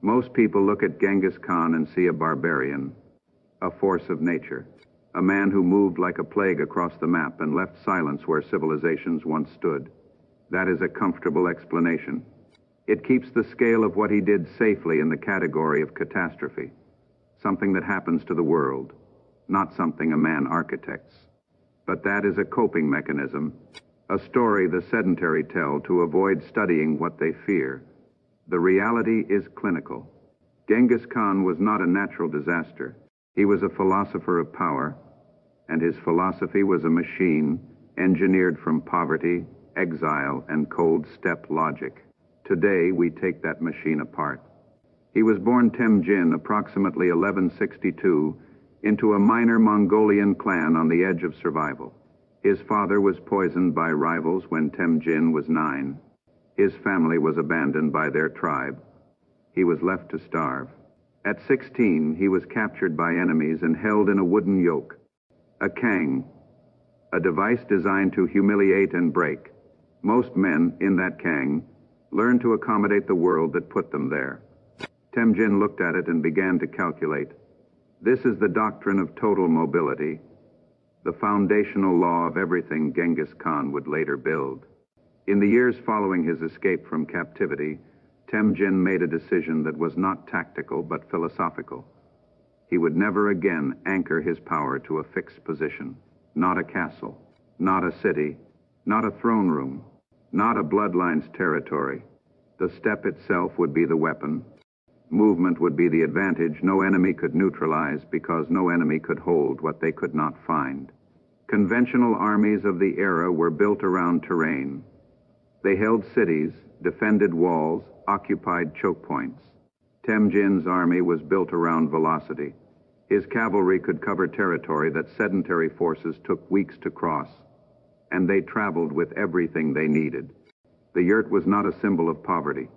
Most people look at Genghis Khan and see a barbarian, a force of nature, a man who moved like a plague across the map and left silence where civilizations once stood. That is a comfortable explanation. It keeps the scale of what he did safely in the category of catastrophe, something that happens to the world, not something a man architects. But that is a coping mechanism, a story the sedentary tell to avoid studying what they fear. The reality is clinical. Genghis Khan was not a natural disaster. He was a philosopher of power, and his philosophy was a machine engineered from poverty, exile, and cold steppe logic. Today, we take that machine apart. He was born Temujin approximately 1162 into a minor Mongolian clan on the edge of survival. His father was poisoned by rivals when Temujin was 9. His family was abandoned by their tribe. He was left to starve. At 16, he was captured by enemies and held in a wooden yoke, a kang, a device designed to humiliate and break. Most men in that kang learned to accommodate the world that put them there. Temujin looked at it and began to calculate. This is the doctrine of total mobility, the foundational law of everything Genghis Khan would later build. In the years following his escape from captivity, Temujin made a decision that was not tactical but philosophical. He would never again anchor his power to a fixed position, not a castle, not a city, not a throne room, not a bloodline's territory. The steppe itself would be the weapon. Movement would be the advantage no enemy could neutralize because no enemy could hold what they could not find. Conventional armies of the era were built around terrain. They held cities, defended walls, occupied choke points. Temujin's army was built around velocity. His cavalry could cover territory that sedentary forces took weeks to cross, and they traveled with everything they needed. The yurt was not a symbol of poverty.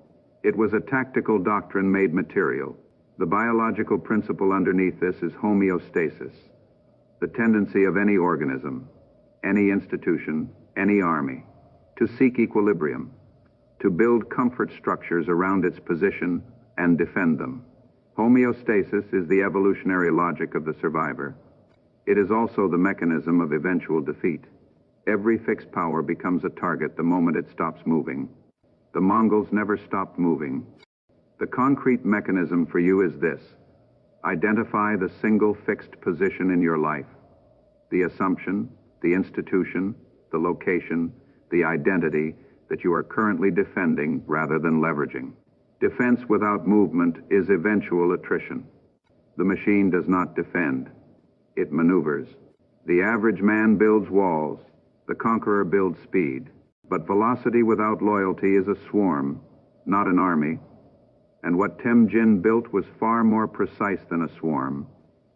It was a tactical doctrine made material. The biological principle underneath this is homeostasis, the tendency of any organism, any institution, any army, to seek equilibrium, to build comfort structures around its position and defend them. Homeostasis is the evolutionary logic of the survivor. It is also the mechanism of eventual defeat. Every fixed power becomes a target the moment it stops moving. The Mongols never stopped moving. The concrete mechanism for you is this. Identify the single fixed position in your life, the assumption, the institution, the location, the identity that you are currently defending rather than leveraging. Defense without movement is eventual attrition. The machine does not defend. It maneuvers. The average man builds walls. The conqueror builds speed. But velocity without loyalty is a swarm, not an army. And what Temujin built was far more precise than a swarm.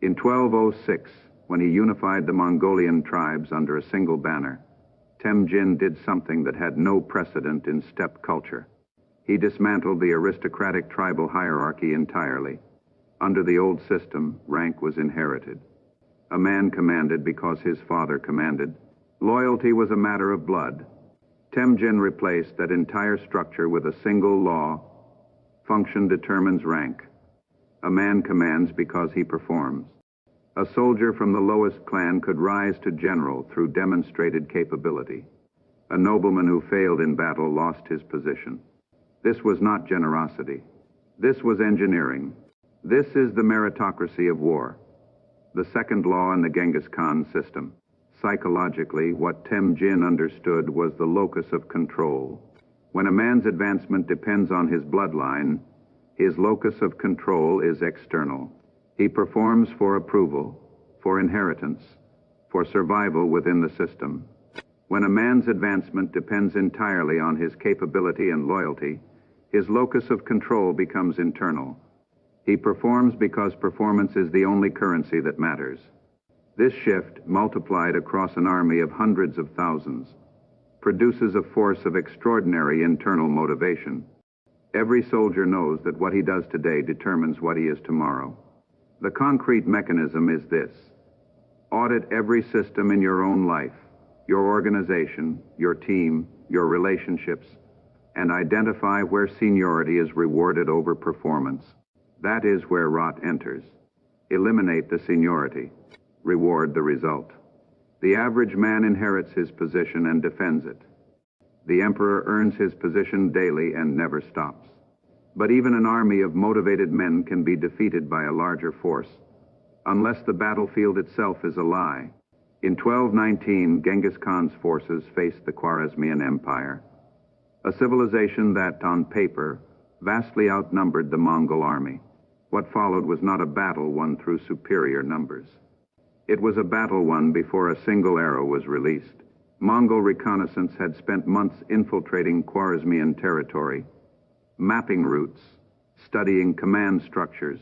In 1206, when he unified the Mongolian tribes under a single banner, Temujin did something that had no precedent in steppe culture. He dismantled the aristocratic tribal hierarchy entirely. Under the old system, rank was inherited. A man commanded because his father commanded. Loyalty was a matter of blood. Temujin replaced that entire structure with a single law. Function determines rank. A man commands because he performs. A soldier from the lowest clan could rise to general through demonstrated capability. A nobleman who failed in battle lost his position. This was not generosity. This was engineering. This is the meritocracy of war, the second law in the Genghis Khan system. Psychologically, what Temujin understood was the locus of control. When a man's advancement depends on his bloodline, his locus of control is external. He performs for approval, for inheritance, for survival within the system. When a man's advancement depends entirely on his capability and loyalty, his locus of control becomes internal. He performs because performance is the only currency that matters. This shift, multiplied across an army of hundreds of thousands, produces a force of extraordinary internal motivation. Every soldier knows that what he does today determines what he is tomorrow. The concrete mechanism is this. Audit every system in your own life, your organization, your team, your relationships, and identify where seniority is rewarded over performance. That is where rot enters. Eliminate the seniority. Reward the result. The average man inherits his position and defends it. The emperor earns his position daily and never stops. But even an army of motivated men can be defeated by a larger force, unless the battlefield itself is a lie. In 1219, Genghis Khan's forces faced the Khwarezmian Empire, a civilization that, on paper, vastly outnumbered the Mongol army. What followed was not a battle won through superior numbers. It was a battle won before a single arrow was released. Mongol reconnaissance had spent months infiltrating Khwarezmian territory, mapping routes, studying command structures,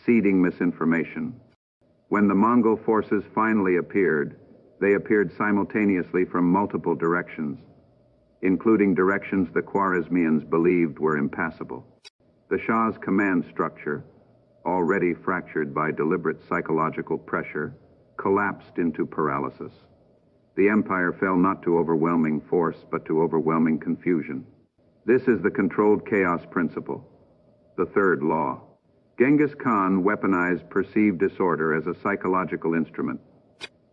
seeding misinformation. When the Mongol forces finally appeared, they appeared simultaneously from multiple directions, including directions the Khwarezmians believed were impassable. The Shah's command structure, already fractured by deliberate psychological pressure, collapsed into paralysis. The empire fell not to overwhelming force, but to overwhelming confusion. This is the controlled chaos principle, the third law. Genghis Khan weaponized perceived disorder as a psychological instrument.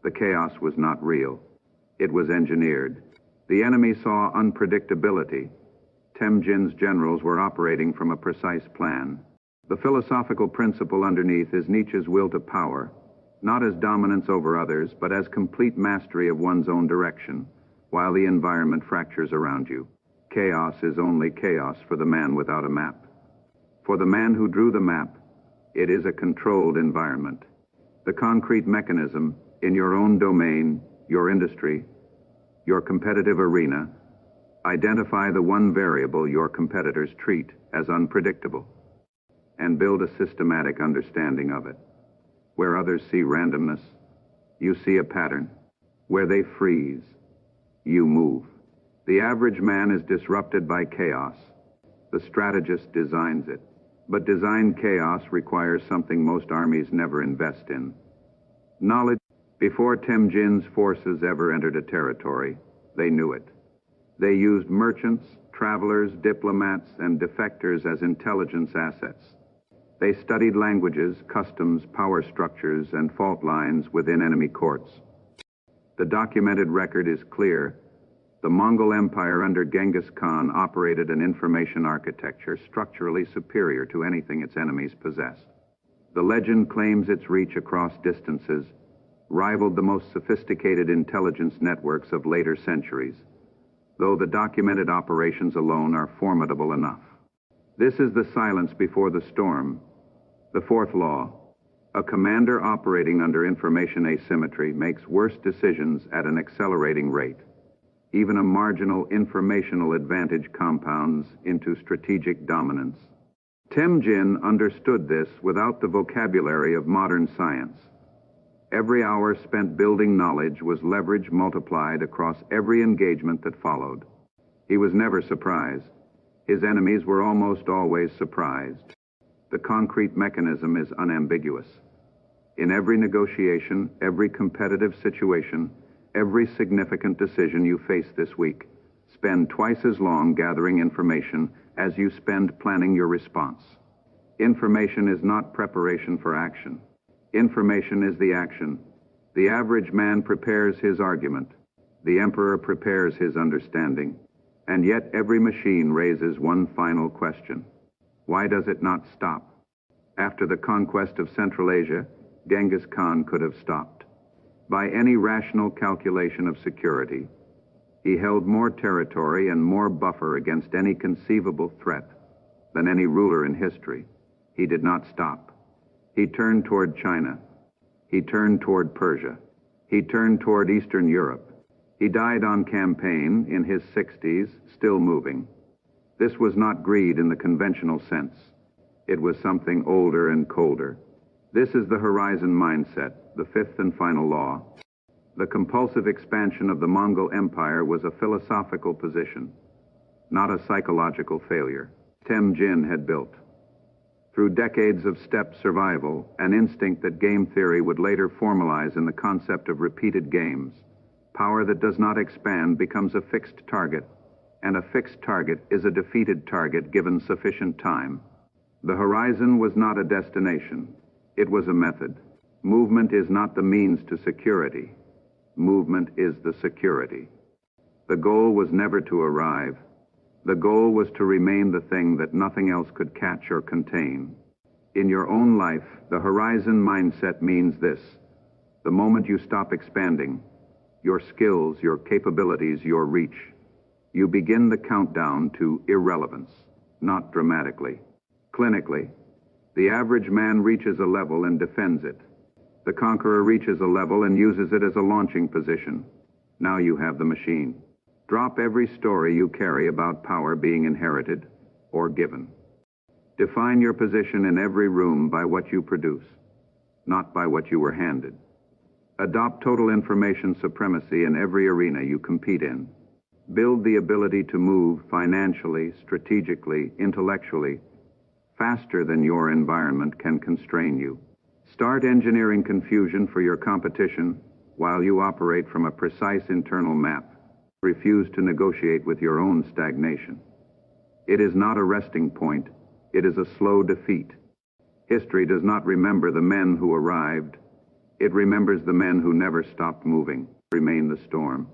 The chaos was not real. It was engineered. The enemy saw unpredictability. Temujin's generals were operating from a precise plan. The philosophical principle underneath is Nietzsche's will to power, not as dominance over others, but as complete mastery of one's own direction, while the environment fractures around you. Chaos is only chaos for the man without a map. For the man who drew the map, it is a controlled environment. The concrete mechanism in your own domain, your industry, your competitive arena, identify the one variable your competitors treat as unpredictable, and build a systematic understanding of it. Where others see randomness, you see a pattern. Where they freeze, you move. The average man is disrupted by chaos. The strategist designs it. But designed chaos requires something most armies never invest in: knowledge. Before Temujin's forces ever entered a territory, they knew it. They used merchants, travelers, diplomats, and defectors as intelligence assets. They studied languages, customs, power structures, and fault lines within enemy courts. The documented record is clear. The Mongol Empire under Genghis Khan operated an information architecture structurally superior to anything its enemies possessed. The legend claims its reach across distances rivaled the most sophisticated intelligence networks of later centuries, though the documented operations alone are formidable enough. This is the silence before the storm. The fourth law: a commander operating under information asymmetry makes worse decisions at an accelerating rate. Even a marginal informational advantage compounds into strategic dominance. Temujin understood this without the vocabulary of modern science. Every hour spent building knowledge was leverage multiplied across every engagement that followed. He was never surprised. His enemies were almost always surprised. The concrete mechanism is unambiguous. In every negotiation, every competitive situation, every significant decision you face this week, spend twice as long gathering information as you spend planning your response. Information is not preparation for action. Information is the action. The average man prepares his argument. The emperor prepares his understanding. And yet every machine raises one final question: why does it not stop? After the conquest of Central Asia, Genghis Khan could have stopped. By any rational calculation of security, he held more territory and more buffer against any conceivable threat than any ruler in history. He did not stop. He turned toward China. He turned toward Persia. He turned toward Eastern Europe. He died on campaign in his 60s, still moving. This was not greed in the conventional sense. It was something older and colder. This is the horizon mindset, the fifth and final law. The compulsive expansion of the Mongol Empire was a philosophical position, not a psychological failure. Temujin had built, through decades of steppe survival, an instinct that game theory would later formalize in the concept of repeated games. Power that does not expand becomes a fixed target, and a fixed target is a defeated target given sufficient time. The horizon was not a destination. It was a method. Movement is not the means to security. Movement is the security. The goal was never to arrive. The goal was to remain the thing that nothing else could catch or contain. In your own life, the horizon mindset means this: the moment you stop expanding, your skills, your capabilities, your reach, you begin the countdown to irrelevance, not dramatically. Clinically, the average man reaches a level and defends it. The conqueror reaches a level and uses it as a launching position. Now you have the machine. Drop every story you carry about power being inherited or given. Define your position in every room by what you produce, not by what you were handed. Adopt total information supremacy in every arena you compete in. Build the ability to move financially, strategically, intellectually, faster than your environment can constrain you. Start engineering confusion for your competition while you operate from a precise internal map. Refuse to negotiate with your own stagnation. It is not a resting point. It is a slow defeat. History does not remember the men who arrived. It remembers the men who never stopped moving. Remain the storm.